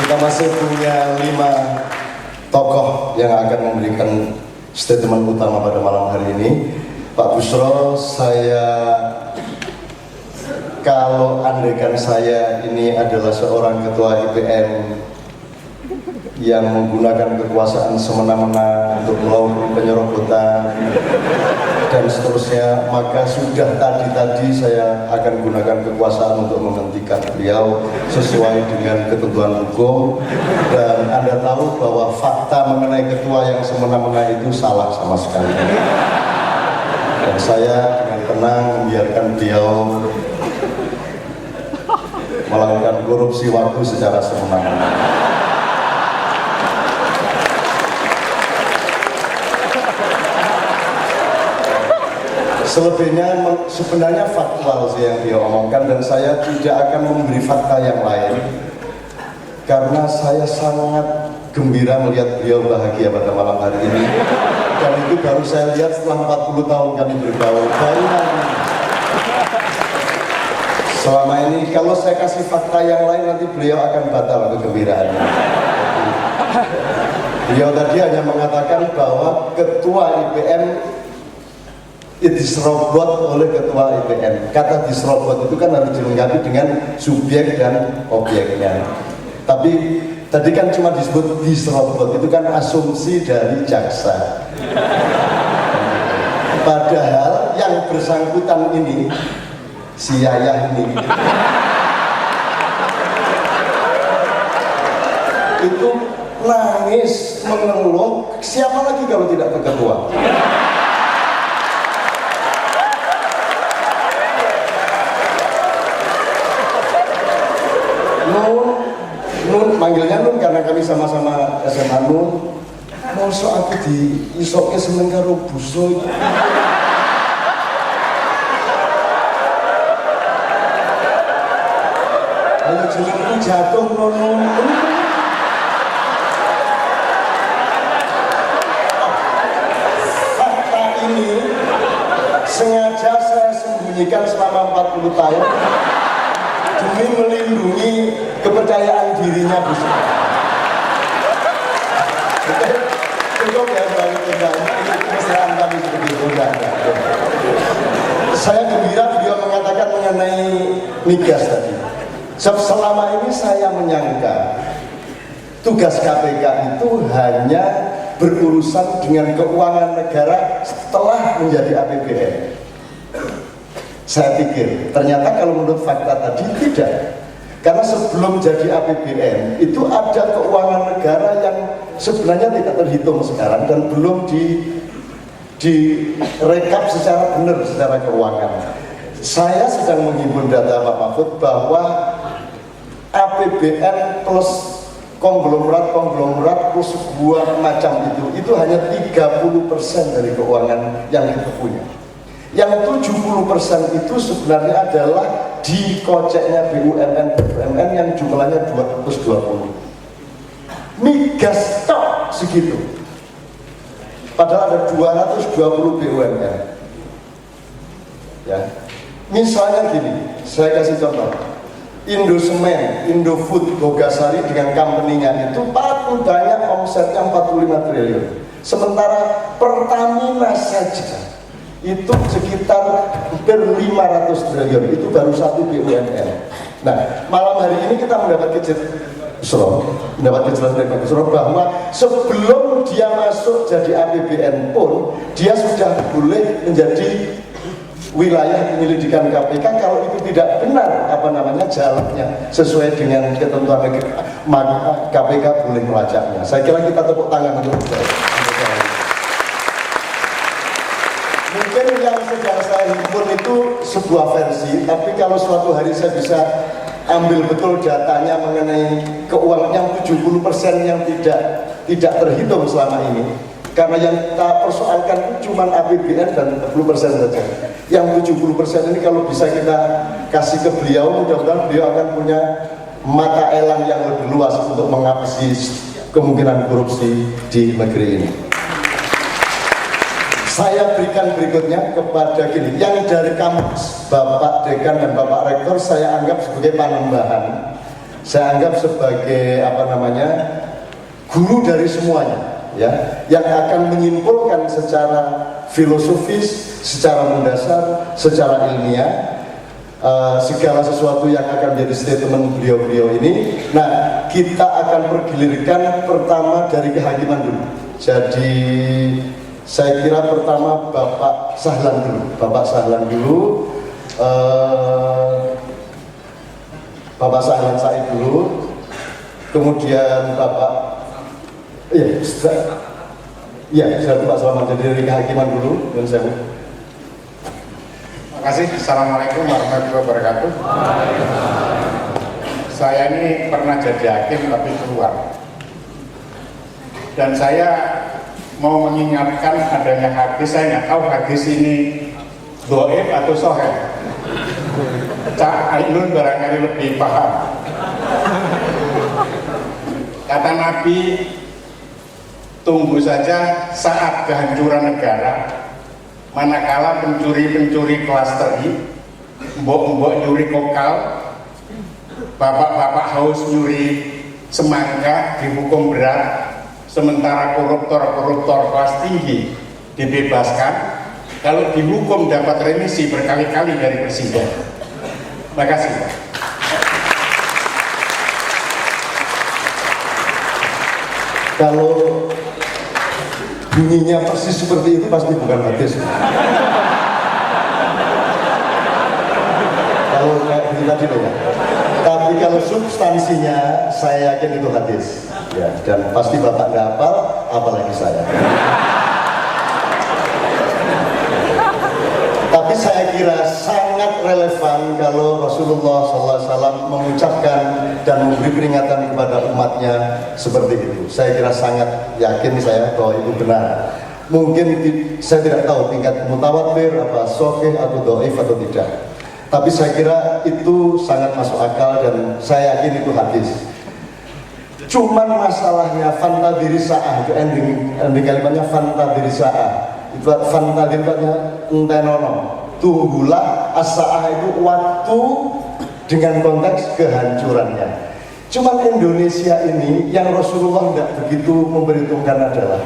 Kita masih punya 5 tokoh yang akan memberikan statement utama pada malam hari ini. Pak Bushro, kalau andaikan saya ini adalah seorang ketua IPN yang menggunakan kekuasaan semena-mena untuk melakukan penyerobotan dan seterusnya, maka sudah tadi saya akan gunakan kekuasaan untuk menghentikan beliau sesuai dengan ketentuan hukum. Dan Anda tahu bahwa fakta mengenai ketua yang semena-mena itu salah sama sekali. Dan saya dengan tenang membiarkan beliau melakukan korupsi waktu secara semena-mena. Selebihnya sebenarnya faktual sih yang dia omongkan, dan saya tidak akan memberi fakta yang lain karena saya sangat gembira melihat beliau bahagia pada malam hari ini, dan itu baru saya lihat setelah 40 tahun kami bergaul. Selama ini kalau saya kasih fakta yang lain nanti beliau akan batal kegembiraannya. Beliau tadi hanya mengatakan bahwa ketua IPN diserobot oleh ketua IPN. Kata diserobot itu kan harus dilengkapi dengan subjek dan objeknya. Tapi tadi kan cuma disebut diserobot, itu kan asumsi dari jaksa. Padahal yang bersangkutan ini, si Yayah ini, itu nangis, mengeluh, siapa lagi kalau tidak ke ketua? Nun, manggilnya Nun karena kami sama-sama SMA Nun. Mosok aku di isoknya seneng karo Bushro. Ayo jenengku jatuh Nun. Fakta ini sengaja saya sembunyikan selama 40 tahun demi melindungi kepercayaan dirinya Bushro. Cukup ya soal kemesraan kami seperti itu. Saya gembira beliau mengatakan mengenai migas tadi. Selama ini saya menyangka tugas KPK itu hanya berurusan dengan keuangan negara setelah menjadi APBN. Saya pikir ternyata kalau menurut fakta tadi tidak. Karena sebelum jadi APBN itu ada keuangan negara yang sebenarnya tidak terhitung sekarang dan belum direkap secara benar secara keuangan. Saya sedang menghimpun data Pak Mahfud bahwa APBN plus konglomerat plus sebuah macam itu hanya 30% dari keuangan yang kita punya. Yang 70% itu sebenarnya adalah dikoceknya BUMN yang jumlahnya 220. Migas tok segitu. Padahal ada 220 BUMN. Ya. Misalnya gini, saya kasih contoh. Indosemen, Indofood, Bogasari dengan company-nya itu paling banyak omsetnya 45 triliun. Sementara Pertamina saja itu sekitar hampir 500 triliun, itu baru satu BUMN. Nah, malam hari ini kita mendapat kejelasan dari Pak Bushro bahwa sebelum dia masuk jadi APBN pun dia sudah boleh menjadi wilayah penyelidikan KPK kalau itu tidak benar jalannya sesuai dengan ketentuan maka KPK boleh melacaknya. Saya kira kita tepuk tangan untuk itu. Mungkin yang sedang saya himpun itu sebuah versi, tapi kalau suatu hari saya bisa ambil betul datanya mengenai keuangan yang 70% yang tidak terhitung selama ini, karena yang kita persoalkan cuma APBN dan 40% saja. Yang 70% ini kalau bisa kita kasih ke beliau, mudah-mudahan beliau akan punya mata elang yang lebih luas untuk mengatasi kemungkinan korupsi di negeri ini. Saya berikan berikutnya kepada gini, yang dari kampus Bapak Dekan dan Bapak Rektor saya anggap sebagai panembahan saya anggap sebagai guru dari semuanya, ya, yang akan menyimpulkan secara filosofis, secara mendasar, secara ilmiah segala sesuatu yang akan menjadi statement beliau-beliau ini. Nah, kita akan pergilirkan pertama dari kehakiman dulu. Jadi saya kira pertama Bapak Sahlan dulu, Bapak Sahlan Said dulu, kemudian Bapak, saya Pak Selamat, jadi dari kehakiman dulu, dan saya. Terima kasih. Assalamualaikum warahmatullahi wabarakatuh. Saya ini pernah jadi hakim tapi keluar, dan saya mau mengingatkan adanya hadis. Saya nggak tahu hadis ini dhaif atau sahih. Cak Ainun barangkali lebih paham. Kata Nabi, tunggu saja saat kehancuran negara, manakala pencuri-pencuri kelas teri, mbok-mbok nyuri kokal, bapak-bapak haus nyuri semangka dihukum berat, sementara koruptor-koruptor kelas tinggi dibebaskan, kalau dihukum dapat remisi berkali-kali dari presiden. Terima kasih. Kalau bunyinya persis seperti itu pasti bukan hadis. Kalau kayak begini tadi loh, tapi kalau substansinya saya yakin itu hadis, ya, dan pasti Bapak nggak hafal, apalagi saya. Tapi saya kira sangat relevan kalau Rasulullah SAW mengucapkan dan memberi peringatan kepada umatnya seperti itu. Saya kira sangat yakin saya bahwa itu benar. Mungkin saya tidak tahu tingkat mutawatir, apa sahih atau dhaif atau tidak. Tapi saya kira itu sangat masuk akal dan saya yakin itu hadis. Cuman masalahnya fantadiri sa'ah, itu ending kalimatnya fantadiri sa'ah. Itu fantadirinya entenono. Tunggulah as-sa'ah itu waktu dengan konteks kehancurannya. Cuman Indonesia ini yang Rasulullah tidak begitu memperhitungkan adalah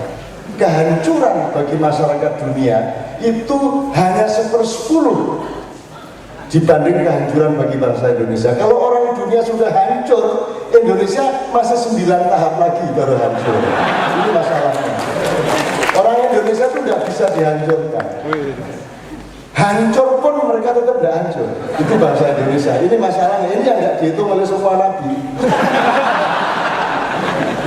kehancuran bagi masyarakat dunia itu hanya 1/10 dibanding kehancuran bagi bangsa Indonesia. Kalau orang dunia sudah hancur, Indonesia masih 9 tahap lagi baru hancur. Ini masalahnya. Orang Indonesia itu tidak bisa dihancurkan. Hancur pun mereka tetap tidak hancur. Itu bangsa Indonesia. Ini masalahnya. Ini yang tidak dihitung oleh semua nabi.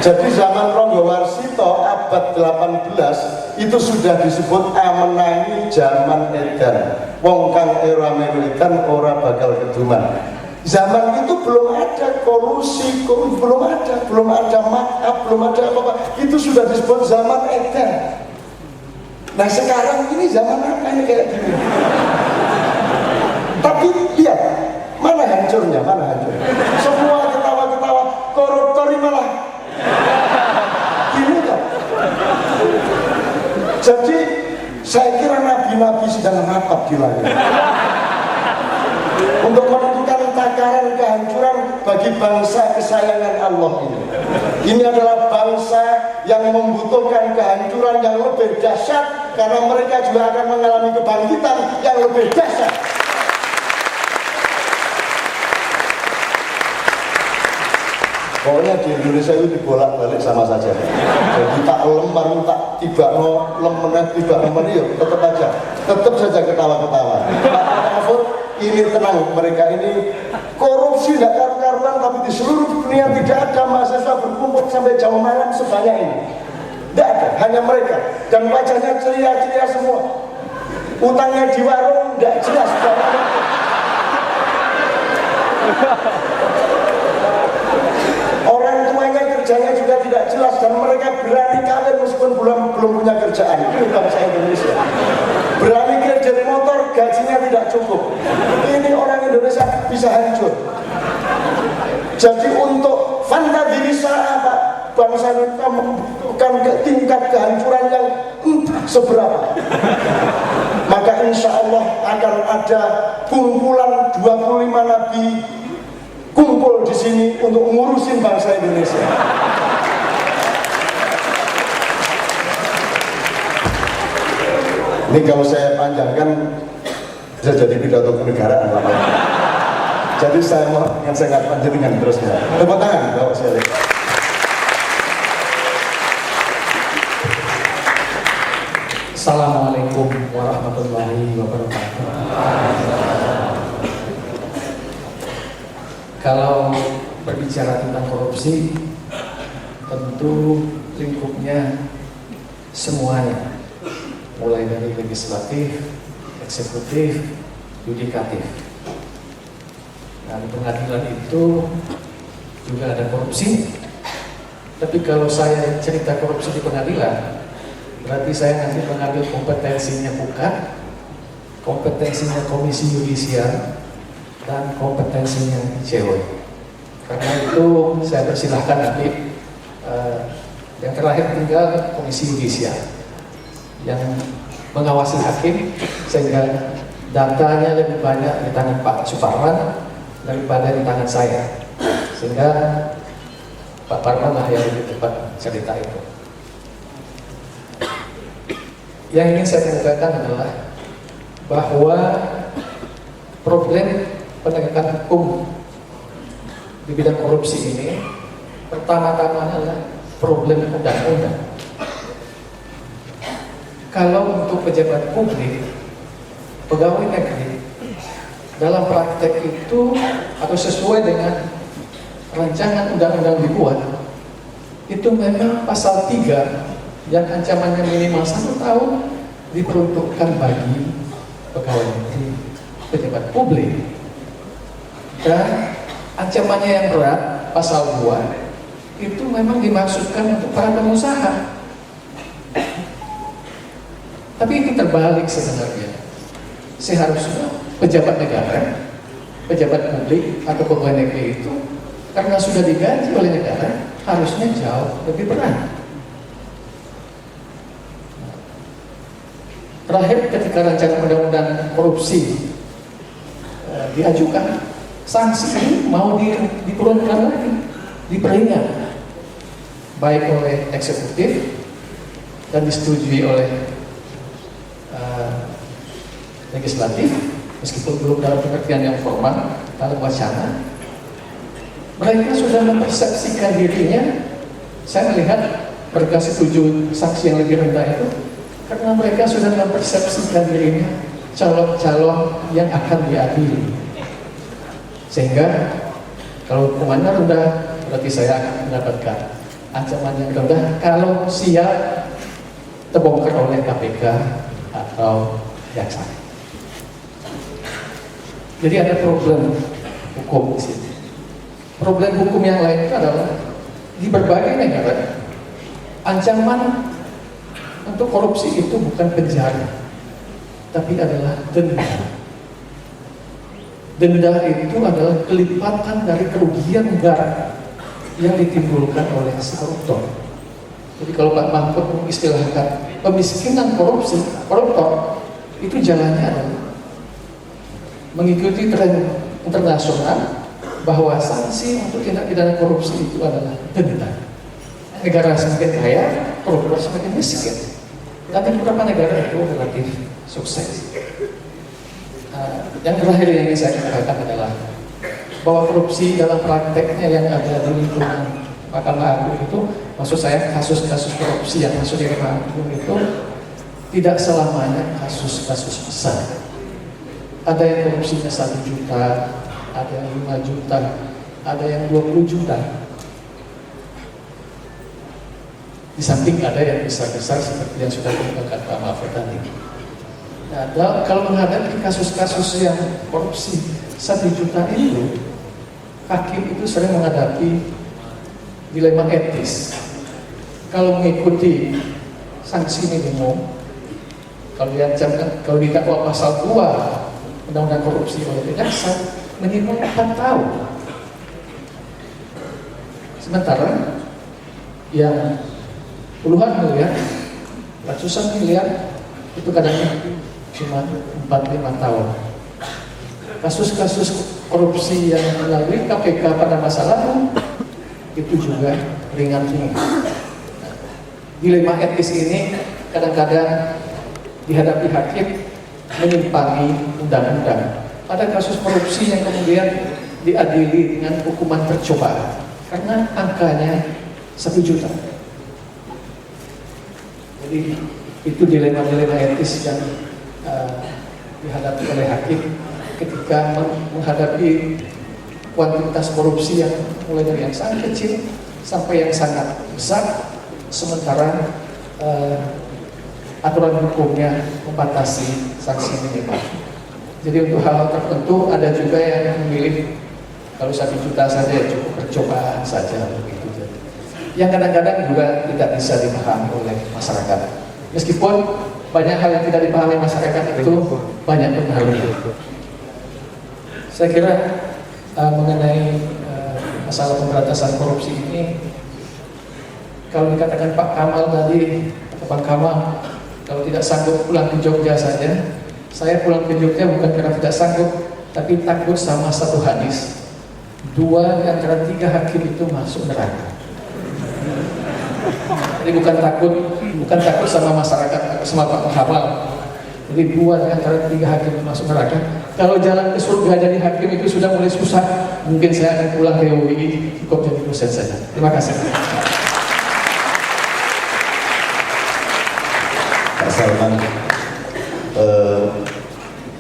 Jadi zaman Ronggo Warsito abad 18 itu sudah disebut amenangi zaman edan. Wong kang era melu edan ora bakal keduman. Zaman itu belum ada kolusi, belum ada maaf, belum ada apa-apa. Itu sudah disebut zaman edan. Nah sekarang ini zaman apa ini kayak gini? Tapi lihat, mana hancurnya, semua ketawa-ketawa, koruptor malah gini kan? Jadi saya kira nabi-nabi sedang rapat di langit untuk menentukan takaran kehancuran bagi bangsa kesayangan Allah ini. Ini adalah bangsa yang membutuhkan kehancuran yang lebih dahsyat karena mereka juga akan mengalami kebangkitan yang lebih dahsyat. Pokoknya di Indonesia itu dibolak-balik sama saja. Jadi tak lem, tak tiba no lemenah, tiba lemen, yuk tetap aja, tetap saja ketawa-ketawa. Pak Mahfud, ini tenang, mereka ini korupsi tidak karuan, tapi di seluruh dunia tidak ada mahasiswa berkumpul sampai jam malam sebanyak ini. Tidak ada, hanya mereka. Dan wajahnya ceria-ceria semua. Utangnya di warung tidak jelas. Orang tuanya kerjanya juga tidak jelas dan mereka berani kawin meskipun belum punya kerjaan. Ini bangsa Indonesia. Berani kredit motor, gajinya tidak cukup. Ini orang Indonesia bisa hancur. Jadi untuk fantadilisa apa? Bangsa kita membutuhkan tingkat kehancuran yang seberapa. Maka insya Allah akan ada kumpulan 25 nabi kumpul di sini untuk ngurusin bangsa Indonesia. Ini kalau saya panjangkan bisa jadi pidato kenegaraan namanya. Jadi saya mau yang saya nggak panjangkan terus ya. Tepuk tangan Bapak sekalian. Assalamualaikum warahmatullahi wabarakatuh. Kalau berbicara tentang korupsi, tentu lingkupnya semuanya, mulai dari legislatif, eksekutif, yudikatif. Nah, di pengadilan itu juga ada korupsi. Tapi kalau saya cerita korupsi di pengadilan, berarti saya nanti mengambil kompetensinya bukan, kompetensinya Komisi Yudisial, dan kompetensinya ICW. Karena itu saya persilahkan nanti yang terakhir tinggal Komisi Yudisial yang mengawasi hakim, sehingga datanya lebih banyak di tangan Pak Suparman daripada di tangan saya, sehingga Pak Parman lah yang lebih tepat cerita itu. Yang ingin saya tekankan adalah bahwa problem penegakan hukum di bidang korupsi ini pertama-tama adalah problem undang-undang. Kalau untuk pejabat publik, pegawai negeri, dalam praktek itu atau sesuai dengan rancangan undang-undang dibuat, itu memang pasal 3 yang ancamannya minimal 1 tahun diperuntukkan bagi pegawai negeri, pejabat publik. Dan ancamannya yang berat, pasal 2, itu memang dimaksudkan untuk para pengusaha. Tapi itu terbalik sebenarnya. Seharusnya pejabat negara, pejabat publik atau pegawai negeri itu karena sudah digaji oleh negara, harusnya jauh lebih berat. Terakhir, ketika rancangan undang-undang korupsi diajukan, sanksi ini mau diturunkan lagi, diperingat, baik oleh eksekutif dan disetujui oleh legislatif, meskipun belum dalam pengertian yang formal, dalam wacana. Mereka sudah mempersepsikan dirinya. Saya melihat mereka setuju sanksi yang lebih rendah itu karena mereka sudah mempersepsikan dirinya calon-calon yang akan diadili. Sehingga kalau hukumannya rendah, berarti saya akan mendapatkan ancaman yang rendah kalau siap terbongkar oleh KPK atau jaksa. Jadi ada problem hukum di sini. Problem hukum yang lain itu adalah di berbagai negara ancaman untuk korupsi itu bukan penjara, tapi adalah denda. Denda itu adalah kelipatan dari kerugian negara yang ditimbulkan oleh si koruptor. Jadi kalau Pak Mahfud mengistilahkan pemiskinan koruptor, itu jalannya adalah mengikuti tren internasional bahwa sanksi untuk tindak pidana korupsi itu adalah denda. Negara semakin kaya, koruptor semakin miskin. Dan di beberapa negara itu relatif sukses. Yang terakhir yang ingin saya katakan adalah bahwa korupsi dalam prakteknya yang ada di lingkungan Mahkamah Agung itu, maksud saya kasus-kasus korupsi yang masuk di Mahkamah Agung itu tidak selamanya kasus-kasus besar. Ada yang korupsinya 1 juta, ada yang 5 juta, ada yang 20 juta. Di samping ada yang besar-besar seperti yang sudah dikatakan Pak Mahfud tadi. Nah, kalau menghadapi kasus-kasus yang korupsi 1 juta itu, hakim itu sering menghadapi dilema etis. Kalau mengikuti sanksi minimum, kalau diancamkan, kalau didakwa pasal 2 Undang-Undang Korupsi oleh jaksa, minimal 4 tahun. Sementara yang puluhan miliar, ratusan miliar itu kadang cuma 4-5 tahun. Kasus-kasus korupsi yang melalui KPK pada masa lalu itu juga ringan-ringan. Dilema etis ini kadang-kadang dihadapi hakim menyimpangi undang-undang. Ada kasus korupsi yang kemudian diadili dengan hukuman percobaan karena angkanya 1 juta. Jadi itu dilema-dilema etis yang dihadapi oleh hakim ketika menghadapi kuantitas korupsi yang mulai dari yang sangat kecil sampai yang sangat besar, sementara aturan hukumnya membatasi sanksi minimal. Jadi untuk hal-hal tertentu ada juga yang memilih kalau 1 juta saja ya cukup percobaan saja begitu. Yang kadang-kadang juga tidak bisa dipahami oleh masyarakat. Meskipun banyak hal yang tidak dipahami masyarakat itu banyak pengaruhnya. Saya kira mengenai masalah pemberantasan korupsi ini, kalau dikatakan Pak Kamal tadi, atau Bang Kamal, kalau tidak sanggup pulang ke Jogja saja, saya pulang ke Jogja bukan karena tidak sanggup, tapi takut sama satu hadis. 2 di antara 3 hakim itu masuk neraka. Jadi bukan takut sama masyarakat, sama Pak Kamal. Jadi 2 di antara 3 hakim itu masuk neraka. Kalau jalan ke surga jadi hakim itu sudah mulai susah, mungkin saya akan pulang ke UII, cukup jadi dosen saja. Terima kasih. Pak Salman,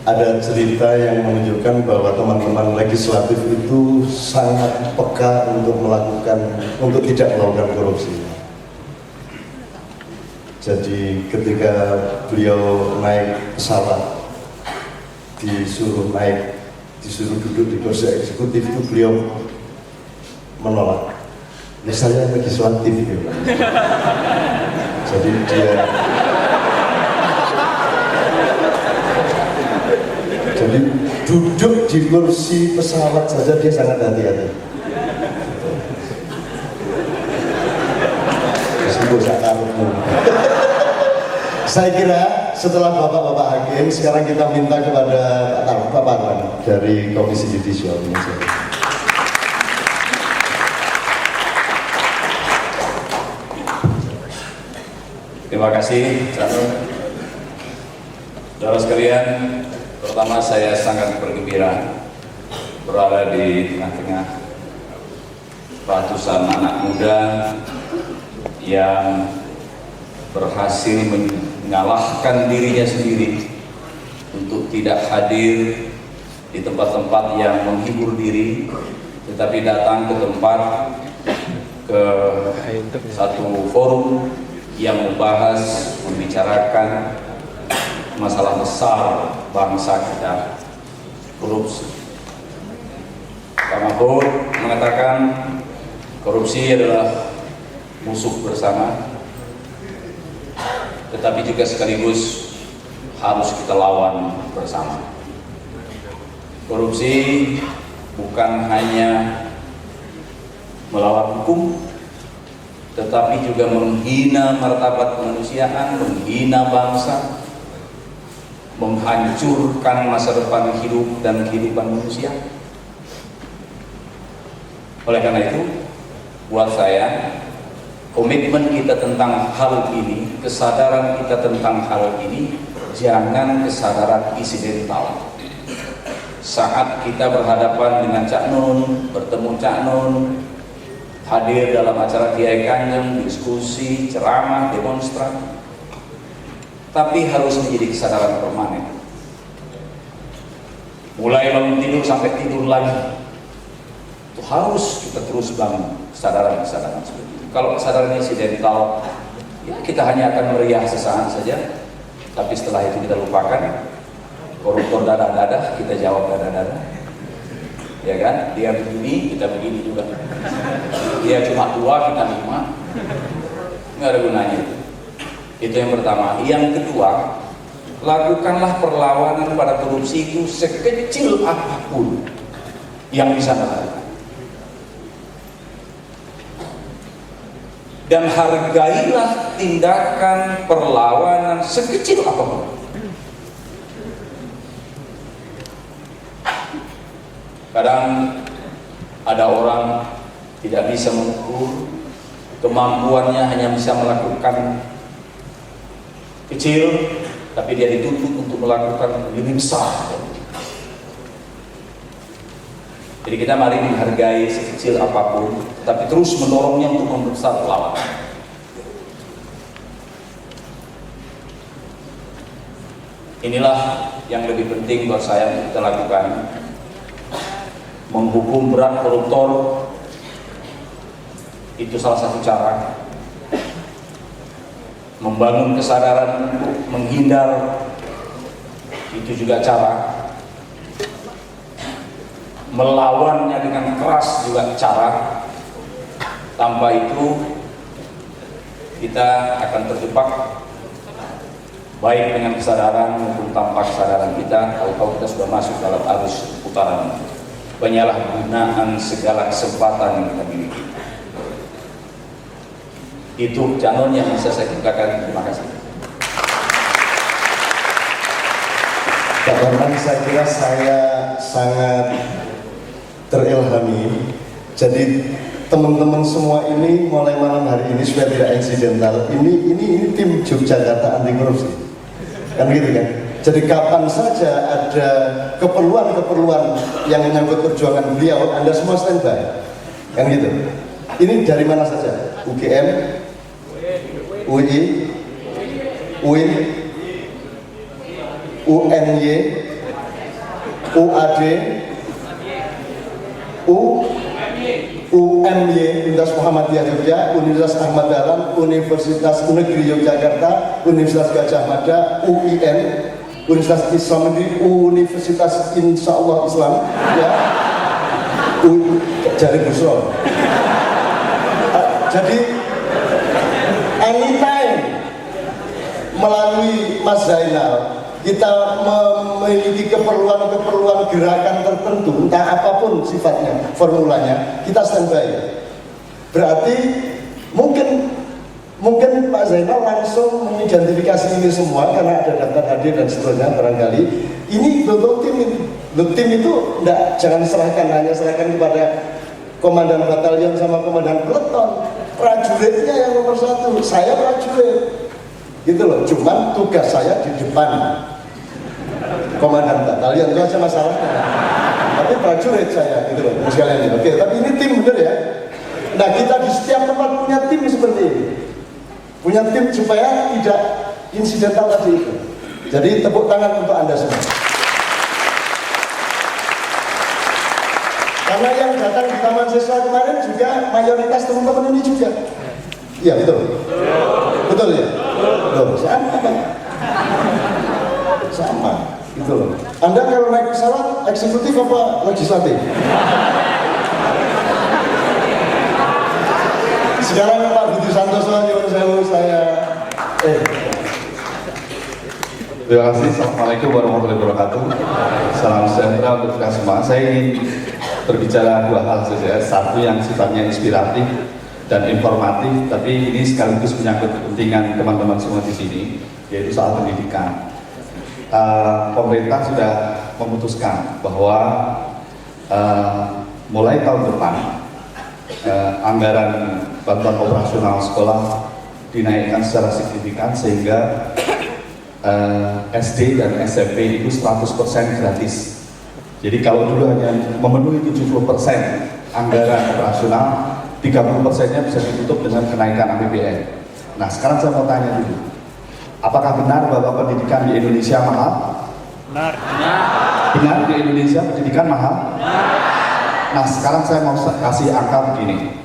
ada cerita yang menunjukkan bahwa teman-teman legislatif itu sangat peka untuk tidak melakukan korupsi. Jadi ketika beliau naik pesawat, disuruh duduk di kursi eksekutif itu beliau menolak. Ya saya legislatif ya. Jadi jadi duduk di kursi pesawat saja dia sangat hati-hati. Meskipun saya taruhmu. Saya kira setelah bapak-bapak hakim, sekarang kita minta kepada Pak Parwan dari Komisi Judisial. Terima kasih, saudara sekalian. Pertama, saya sangat bergembira berada di tengah-tengah ratusan anak muda yang berhasil mengalahkan dirinya sendiri untuk tidak hadir di tempat-tempat yang menghibur diri, tetapi datang ke tempat, ke satu forum yang membahas, membicarakan masalah besar bangsa kita, korupsi. Pak Mahfud mengatakan korupsi adalah musuh bersama, tetapi juga sekaligus harus kita lawan bersama. Korupsi bukan hanya melawan hukum, tetapi juga menghina martabat kemanusiaan, menghina bangsa, menghancurkan masa depan hidup dan kehidupan manusia. Oleh karena itu, buat saya, komitmen kita tentang hal ini, kesadaran kita tentang hal ini, jangan kesadaran insidental. Saat kita berhadapan dengan Cak Nun, bertemu Cak Nun, hadir dalam acara Kiai Kanjeng, diskusi, ceramah, demonstran, tapi harus menjadi kesadaran permanen. Mulai bangun tidur sampai tidur lagi, itu harus kita terus bangun kesadaran-kesadaran seperti itu. Kalau kesadaran insidental, ya kita hanya akan meriah sesaat saja, tapi setelah itu kita lupakan. Koruptor dadah-dadah, kita jawab dadah-dadah, ya kan? Dia begini, kita begini juga. Dia cuma 2, kita 5, nggak ada gunanya. Itu yang pertama. Yang kedua, lakukanlah perlawanan pada korupsi itu sekecil apapun yang bisa dilakukan. Dan hargailah tindakan perlawanan sekecil apapun. Terkadang ada orang tidak bisa mengukur, kemampuannya hanya bisa melakukan kecil, tapi dia dituntut untuk melakukan lebih besar. Jadi kita mari menghargai sekecil apapun, tapi terus mendorongnya untuk membesar lawan. Inilah yang lebih penting buat saya untuk kita lakukan. Menghukum berat koruptor itu salah satu cara. Membangun kesadaran untuk menghindar itu juga cara. Melawannya dengan keras juga cara. Tanpa itu kita akan terjebak, baik dengan kesadaran maupun tanpa kesadaran kita. Kalau kita sudah masuk dalam arus putaran penyalahgunaan segala kesempatan yang kita miliki. Itu calon yang bisa saya katakan. Terima kasih. Pak Bambang, saya kira saya sangat terilhami. Jadi teman-teman semua ini mulai malam hari ini supaya tidak insidental. Ini tim Yogyakarta anti korupsi, kan gitu kan? Jadi kapan saja ada keperluan-keperluan yang menyangkut perjuangan beliau, Anda semua standby, kan gitu. Ini dari mana saja? UGM, UI, UIN, UNY, UAD, UMY, Universitas Muhammadiyah Jogja, Universitas Ahmad Dahlan, Universitas Negeri Yogyakarta, Universitas Gajah Mada, UIN, Universitas Islam Negeri, Universitas Insya Allah Islam, ya, Jari Busro. Jadi anytime melalui Mas Zainal kita memiliki keperluan-keperluan gerakan tertentu, entah apapun sifatnya, formulanya, kita standby. Berarti mungkin Pak Zainal langsung mengidentifikasi ini semua karena ada daftar hadir dan seterusnya barangkali. Ini bentuk tim itu enggak, jangan hanya serahkan kepada komandan batalion sama komandan peleton. Prajuritnya yang nomor satu, saya prajurit, gitu loh. Cuman tugas saya di depan komandan batalion, itu aja masalahnya. Tapi prajurit saya, gitu loh, sekalian. Oke, tapi ini tim bener ya. Nah, kita di setiap tempat punya tim seperti ini, punya tim supaya tidak insidental tadi itu. Jadi tepuk tangan untuk Anda semua. Karena yang datang di Taman Siswa kemarin juga mayoritas teman-teman ini juga. Iya, betul. Betul ya? Betul. Sama. Gitu loh. Anda kalau naik pesawat eksekutif apa legislatif? Sekarang Pak Budi Santoso saya Terima kasih. Assalamualaikum warahmatullahi wabarakatuh. Salam sejahtera untuk kita semua. Saya ingin berbicara dua hal saja. Satu yang sifatnya inspiratif dan informatif, tapi ini sekaligus menyangkut kepentingan teman-teman semua di sini, yaitu soal pendidikan. Pemerintah sudah memutuskan bahwa mulai tahun depan anggaran bantuan operasional sekolah dinaikkan secara signifikan sehingga SD dan SMP itu 100% gratis. Jadi kalau dulu hanya memenuhi 70% anggaran operasional, 30%-nya bisa ditutup dengan kenaikan APBN. Nah, sekarang saya mau tanya dulu, apakah benar bahwa pendidikan di Indonesia mahal? Benar. Benar di Indonesia pendidikan mahal? Benar. Nah, sekarang saya mau kasih angka begini.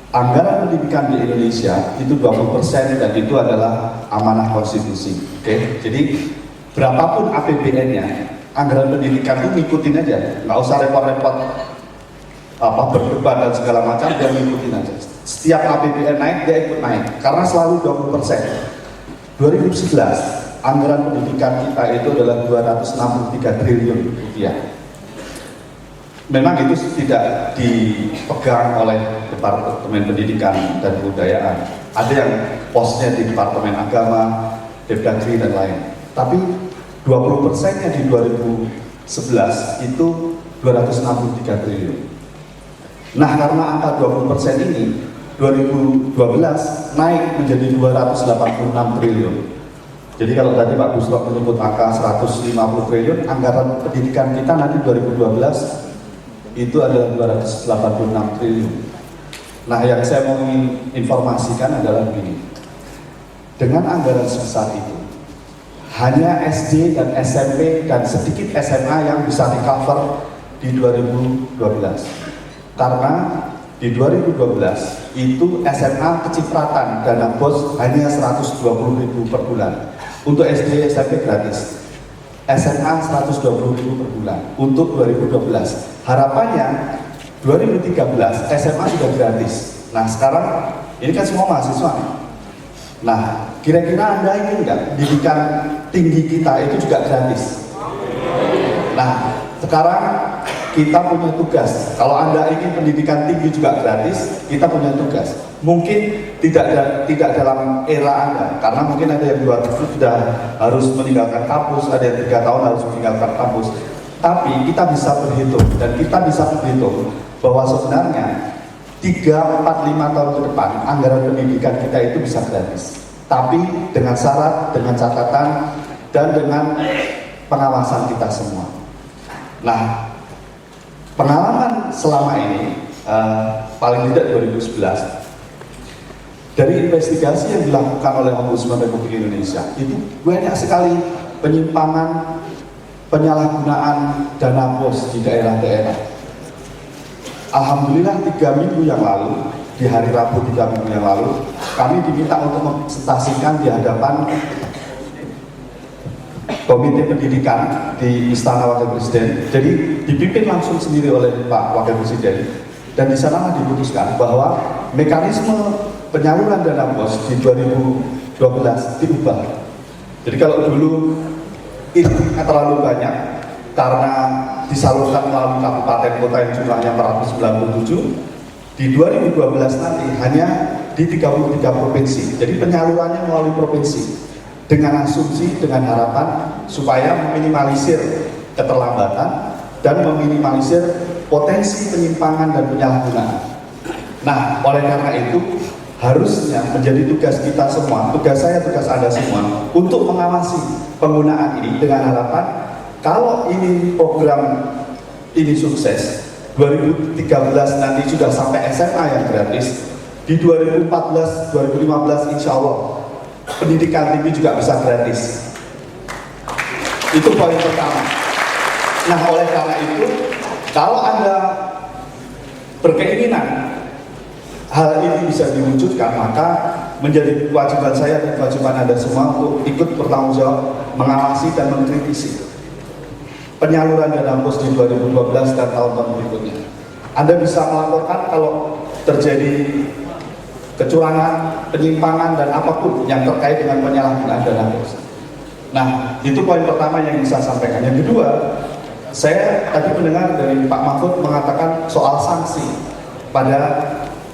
Anggaran pendidikan di Indonesia itu 20% dan itu adalah amanah konstitusi. Oke? Jadi berapapun APBN-nya, anggaran pendidikan itu ngikutin aja, nggak usah repot-repot berdebat dan segala macam, dia ngikutin aja. Setiap APBN naik, dia ikut naik, karena selalu 20%. 2011, anggaran pendidikan kita itu adalah 263 triliun rupiah. Memang itu tidak dipegang oleh Departemen Pendidikan dan Kebudayaan. Ada yang posnya di Departemen Agama, Depdagri dan lain. Tapi 20%-nya di 2011 itu 263 triliun. Nah, karena angka 20% ini 2012 naik menjadi 286 triliun. Jadi kalau tadi Pak Busro menyebut angka 150 triliun, anggaran pendidikan kita nanti 2012 itu adalah 286 triliun. Nah, yang saya mau informasikan adalah begini. Dengan anggaran sebesar itu, hanya SD dan SMP dan sedikit SMA yang bisa di-cover di 2012. Karena di 2012 itu SMA kecipratan dana BOS hanya 120.000 per bulan. Untuk SD SMP gratis. SMA 120.000 per bulan untuk 2012. Harapannya 2013 SMA sudah gratis. Nah, sekarang ini kan semua mahasiswa. Nah, kira-kira Anda ingin nggak pendidikan tinggi kita itu juga gratis? Nah, sekarang kita punya tugas. Kalau Anda ingin pendidikan tinggi juga gratis, kita punya tugas. Mungkin tidak dalam era Anda, karena mungkin ada yang 2 tahun sudah harus meninggalkan kampus, ada yang 3 tahun harus meninggalkan kampus. Tapi kita bisa berhitung, dan kita bisa berhitung bahwa sebenarnya 3, 4, 5 tahun ke depan anggaran pendidikan kita itu bisa gratis. Tapi dengan syarat, dengan catatan, dan dengan pengawasan kita semua. Nah, pengalaman selama ini, paling tidak 2011, dari investigasi yang dilakukan oleh Ombudsman Republik Indonesia, itu banyak sekali penyimpangan, penyalahgunaan dana BOS di daerah-daerah. Alhamdulillah 3 minggu yang lalu, di hari Rabu 3 minggu yang lalu, kami diminta untuk mempresentasikan di hadapan Komite Pendidikan di Istana Wakil Presiden. Jadi dipimpin langsung sendiri oleh Pak Wakil Presiden, dan di sana diputuskan bahwa mekanisme penyaluran dana BOS di 2012 diubah. Jadi kalau dulu itu terlalu banyak karena disalurkan melalui kabupaten kota yang jumlahnya 497, di 2012 nanti hanya di 33 provinsi. Jadi penyalurannya melalui provinsi dengan asumsi, dengan harapan supaya meminimalisir keterlambatan dan meminimalisir potensi penyimpangan dan penyalahgunaan. Nah, oleh karena itu harusnya menjadi tugas kita semua, tugas saya, tugas Anda semua, untuk mengawasi penggunaan ini dengan harapan kalau ini program ini sukses, 2013 nanti sudah sampai SMA yang gratis, di 2014, 2015 insya Allah pendidikan tinggi juga bisa gratis. Itu poin pertama. Nah, oleh karena itu, kalau Anda berkeinginan hal ini bisa diwujudkan, maka menjadi kewajiban saya dan kewajiban Anda semua untuk ikut bertanggung jawab, mengawasi dan mengkritisi penyaluran dana BOS di 2012 dan tahun-tahun berikutnya. Anda bisa melaporkan kalau terjadi kecurangan, penyimpangan, dan apapun yang terkait dengan penyalahgunaan dana BOS. Nah, itu poin pertama yang bisa saya sampaikan. Yang kedua, saya tadi mendengar dari Pak Mahfud mengatakan soal sanksi pada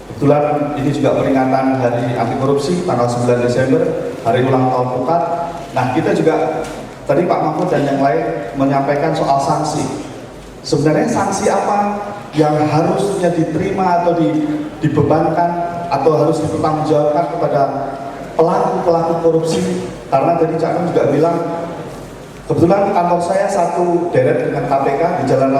kebetulan ini juga peringatan Hari Anti Korupsi tanggal 9 Desember, hari ulang tahun PUKAT. Nah, kita juga tadi Pak Mahfud dan yang lain menyampaikan soal sanksi. Sebenarnya sanksi apa yang harusnya diterima atau dibebankan atau harus dipertanggungjawabkan kepada pelaku-pelaku korupsi? Karena tadi Cak Nun juga bilang, kebetulan kantor saya satu deret dengan KPK di Jalan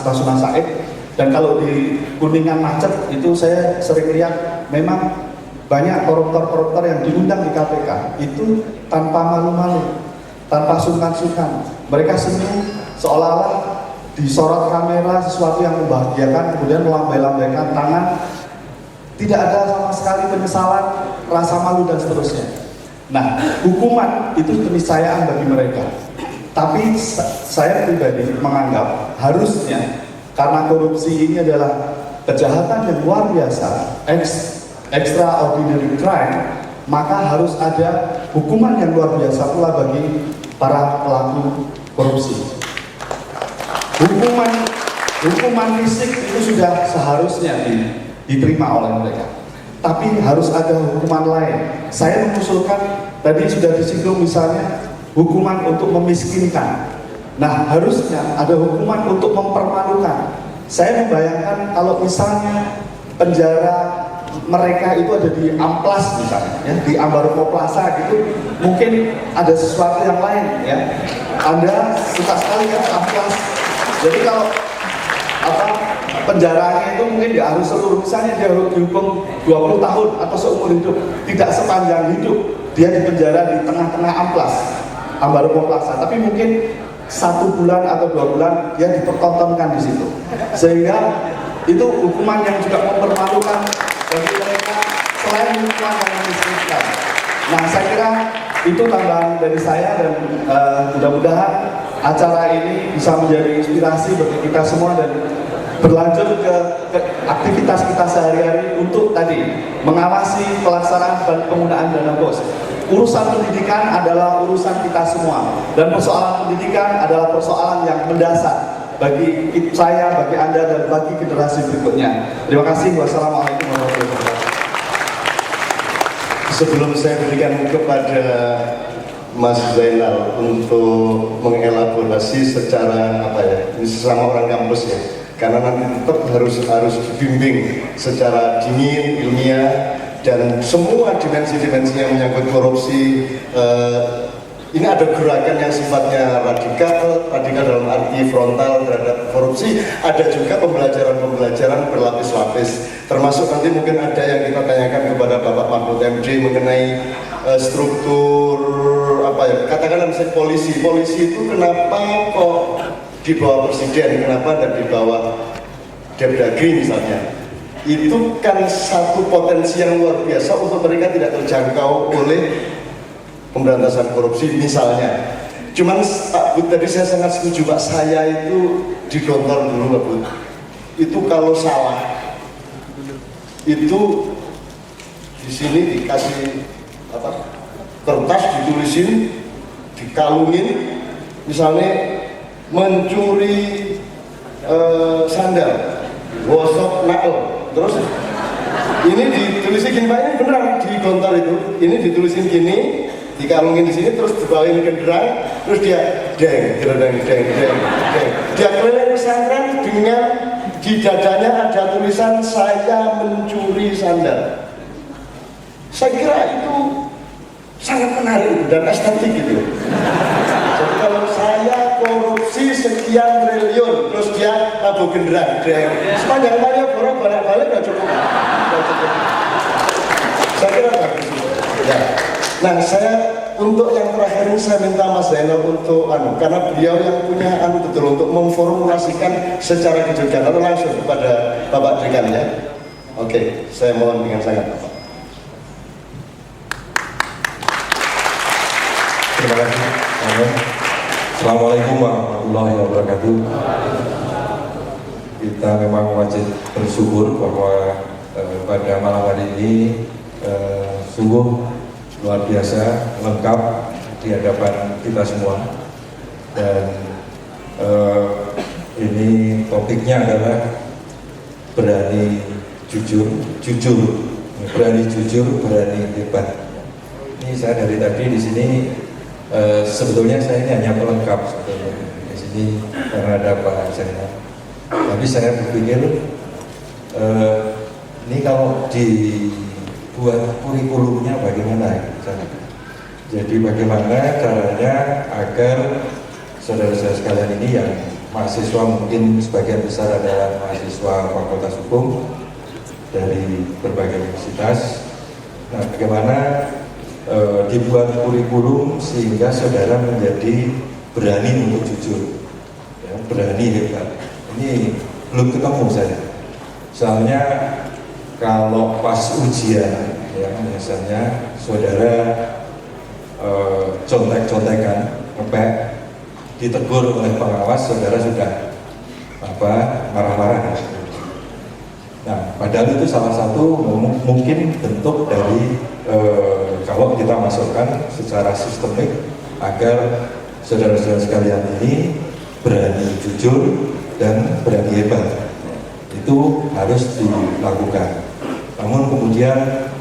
Rasuna Said. Dan kalau di Kuningan macet itu saya sering lihat memang banyak koruptor-koruptor yang diundang di KPK itu tanpa malu-malu, tanpa sungkan-sungkan. Mereka senyum seolah-olah disorot kamera sesuatu yang membahagiakan, kemudian melambai-lambaikan tangan, tidak ada sama sekali penyesalan, rasa malu dan seterusnya. Nah, hukuman itu keniscayaan bagi mereka. Tapi saya pribadi menganggap harusnya, karena korupsi ini adalah kejahatan yang luar biasa, extraordinary crime, maka harus ada hukuman yang luar biasa pula bagi para pelaku korupsi. Hukuman fisik itu sudah seharusnya diterima oleh mereka, tapi harus ada hukuman lain. Saya mengusulkan, tadi sudah disinggung misalnya, hukuman untuk memiskinkan. Nah, harusnya ada hukuman untuk mempermalukan. Saya membayangkan kalau misalnya penjara mereka itu ada di Amplas misalnya, ya, di Ambaroko Plaza gitu, mungkin ada sesuatu yang lain, ya. Anda suka sekali kan Amplas. Jadi kalau penjaranya itu mungkin dia harus seluruh, misalnya dia harus dihukum 20 tahun atau seumur hidup, tidak sepanjang hidup dia dipenjara di tengah-tengah Amplas, Ambaroko Plaza, tapi mungkin 1 bulan atau 2 bulan dia dipertontonkan di situ, sehingga itu hukuman yang juga mempermalukan bagi mereka selain hukuman yang memiskinkan. Nah, saya kira itu tambahan dari saya, dan mudah-mudahan acara ini bisa menjadi inspirasi bagi kita semua dan berlanjut ke aktivitas kita sehari-hari untuk tadi mengawasi pelaksanaan dan penggunaan dana BOS. Urusan pendidikan adalah urusan kita semua, dan persoalan pendidikan adalah persoalan yang mendasar bagi saya, bagi Anda, dan bagi generasi berikutnya. Terima kasih. Wassalamualaikum warahmatullahi wabarakatuh. Sebelum saya berikan kepada Mas Zainal untuk mengelaborasi secara ini sesama orang kampus ya, karena nanti tetap harus dibimbing secara dingin, ilmiah, dan semua dimensi-dimensi yang menyangkut korupsi. Ini ada gerakan yang sifatnya radikal dalam arti frontal terhadap korupsi, ada juga pembelajaran berlapis-lapis, termasuk nanti mungkin ada yang kita tanyakan kepada Bapak Mahfud MD mengenai struktur katakanlah misalnya polisi itu kenapa kok di bawah presiden, kenapa ada di bawah Depdagri misalnya. Itu kan satu potensi yang luar biasa untuk mereka tidak terjangkau oleh pemberantasan korupsi misalnya. Cuman Pak Bud, tadi saya sangat setuju Pak, saya itu digontor dulu Pak Bud. Itu kalau salah itu di sini dikasih kertas, ditulisin, dikalungin, misalnya mencuri sandal, gosok nakal, terus ini ditulisin gini Pak, ini beneran digontor itu, ini ditulisin gini, dikalungin di sini, terus dibawain kendaraan, terus dia deng, dia keliling pesantren dengan di dadanya ada tulisan saya mencuri sandal. Saya kira itu sangat menarik dan estetik gitu. Jadi kalau saya korupsi sekian triliun, terus dia tabung genderang, sepanjang banyak orang balik-balik nggak cukup. Saya kira bagus itu. Ya. Nah, saya untuk yang terakhir ini saya minta Mas Zainal untuk karena beliau yang punya betul untuk memformulasikan secara kejujuran atau langsung kepada Bapak Dekan ya. Oke, saya mohon dengan sangat Bapak. Terima kasih. Assalamualaikum warahmatullahi wabarakatuh. Kita memang wajib bersyukur bahwa pada malam hari ini sungguh luar biasa lengkap di hadapan kita semua, dan ini topiknya adalah berani jujur, berani jujur, berani hebat. Ini saya dari tadi di sini sebetulnya saya ini hanya pelengkap sebetulnya di sini karena ada Pak Zainal. Tapi saya berpikir ini kalau dibuat kurikulumnya bagaimana? Jadi bagaimana caranya agar saudara-saudara sekalian ini yang mahasiswa mungkin sebagian besar adalah mahasiswa Fakultas Hukum dari berbagai universitas. Nah, bagaimana dibuat kurikulum sehingga saudara menjadi berani untuk jujur, ya, berani hebat. Ini belum ketemu saya. Soalnya kalau pas ujian, ya misalnya saudara contek-contekan, ngepek, ditegur oleh pengawas, saudara sudah marah-marah. Nah, padahal itu salah satu mungkin bentuk dari kalau kita masukkan secara sistemik agar saudara-saudara sekalian ini berani jujur dan berani hebat. Itu harus dilakukan. Namun kemudian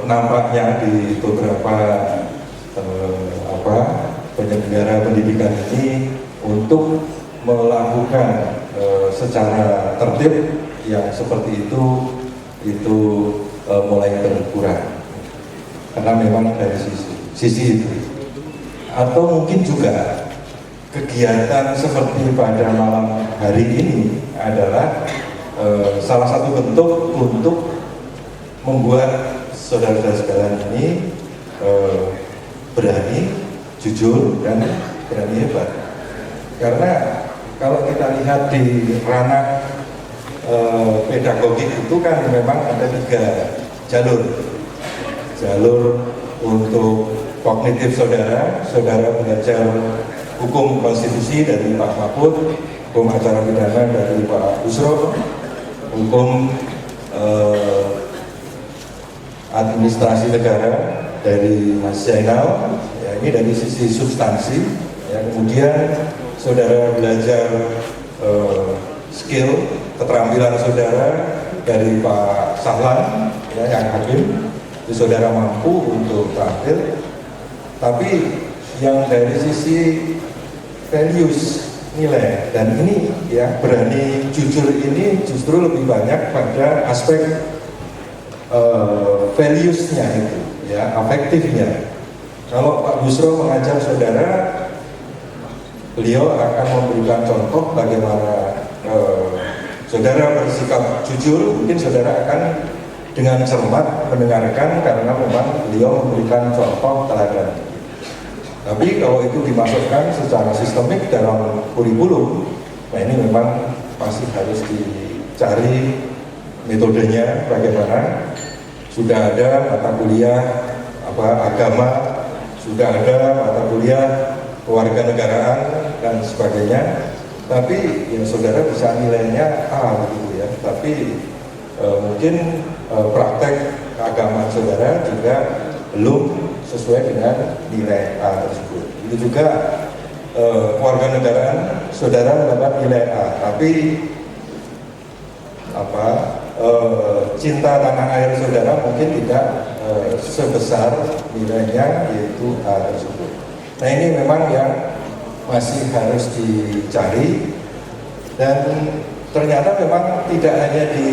nampaknya di beberapa penyelenggara pendidikan ini untuk melakukan secara tertib yang seperti itu mulai berkurang karena memang dari sisi itu. Atau mungkin juga kegiatan seperti pada malam hari ini adalah salah satu bentuk untuk membuat saudara-saudara sekalian ini berani, jujur, dan berani hebat. Karena kalau kita lihat di ranah pedagogik itu kan memang ada 3 jalur. Jalur untuk kognitif saudara belajar hukum konstitusi dari Pak Mahfud, hukum acara pidana dari Pak Busro, hukum administrasi negara dari Mas Zainal, ya, ini dari sisi substansi. Ya, kemudian saudara belajar skill, keterampilan saudara dari Pak Sahlan, ya, yang hakim, itu saudara mampu untuk tampil. Tapi yang dari sisi values, nilai, dan ini ya berani jujur ini justru lebih banyak pada aspek values-nya itu, ya, afektifnya. Kalau Pak Busro mengajar saudara, beliau akan memberikan contoh bagaimana saudara bersikap jujur, mungkin saudara akan dengan cermat mendengarkan karena memang beliau memberikan contoh teladan. Tapi kalau itu dimasukkan secara sistemik dalam kurikulum, nah ini memang masih harus dicari metodenya bagaimana. Sudah ada mata kuliah agama, sudah ada mata kuliah kewarganegaraan dan sebagainya. Tapi ya saudara bisa nilainya A gitu ya. Tapi mungkin praktek keagamaan saudara juga belum sesuai dengan nilai A tersebut. Itu juga kewarganegaraan saudara mendapat nilai A, tapi cinta tanah air saudara mungkin tidak sebesar nilainya yaitu A tersebut. Nah ini memang yang masih harus dicari, dan ternyata memang tidak hanya di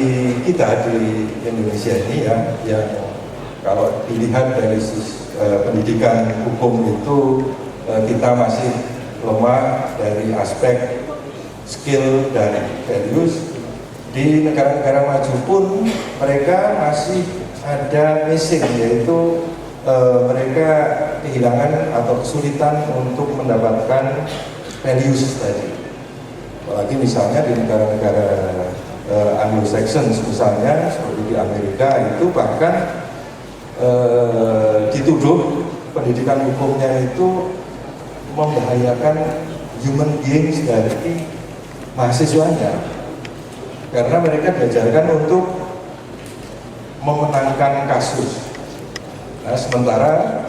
kita di Indonesia ini ya, yang kalau dilihat dari pendidikan hukum itu kita masih lemah dari aspek skill dan values. Di negara-negara maju pun mereka masih ada missing, yaitu mereka kehilangan atau kesulitan untuk mendapatkan values tadi. Apalagi misalnya di negara-negara Anglo-Saxon misalnya seperti di Amerika itu bahkan dituduh pendidikan hukumnya itu membahayakan human beings dari mahasiswanya. Karena mereka diajarkan untuk memenangkan kasus. Nah, sementara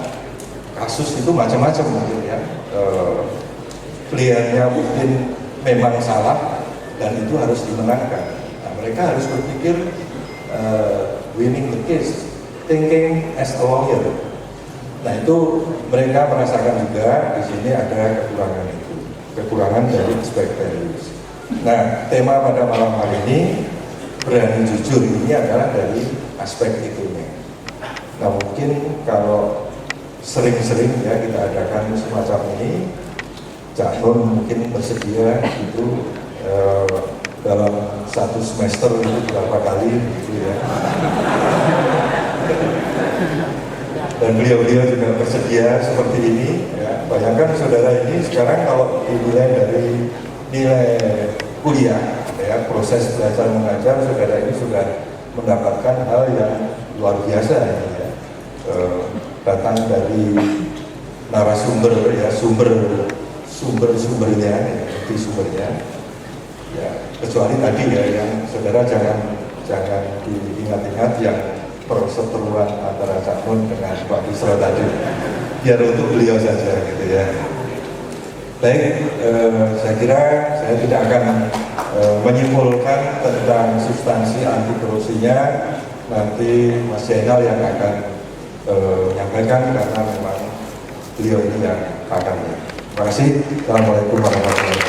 kasus itu macam-macam mungkin ya. Kliennya mungkin memang salah dan itu harus dimenangkan. Nah, mereka harus berpikir winning the case, thinking as a lawyer. Nah, itu mereka merasakan juga di sini ada kekurangan itu, kekurangan dari aspek values. Nah, tema pada malam hari ini berani jujur ini adalah dari aspek itunya. Nah, mungkin kalau sering-sering ya kita adakan semacam ini, Cak Nun mungkin bersedia itu dalam satu semester itu berapa kali gitu ya. Dan beliau-beliau juga bersedia seperti ini ya. Bayangkan saudara ini sekarang kalau dinilai dari nilai kuliah ya, proses belajar mengajar saudara ini sudah mendapatkan hal yang luar biasa ya. Datang dari narasumber ya, sumbernya ya, sumbernya ya, kecuali tadi ya yang saudara jangan diingat-ingat yang perseteruan antara Cak Nun dengan Pak Busro tadi, biar untuk beliau saja gitu ya. Baik, saya kira saya tidak akan menyimpulkan tentang substansi anti korupsinya, nanti Mas Zainal yang akan menyampaikan karena memang beliau ini yang pakarnya. Terima kasih. Assalamualaikum warahmatullahi wabarakatuh.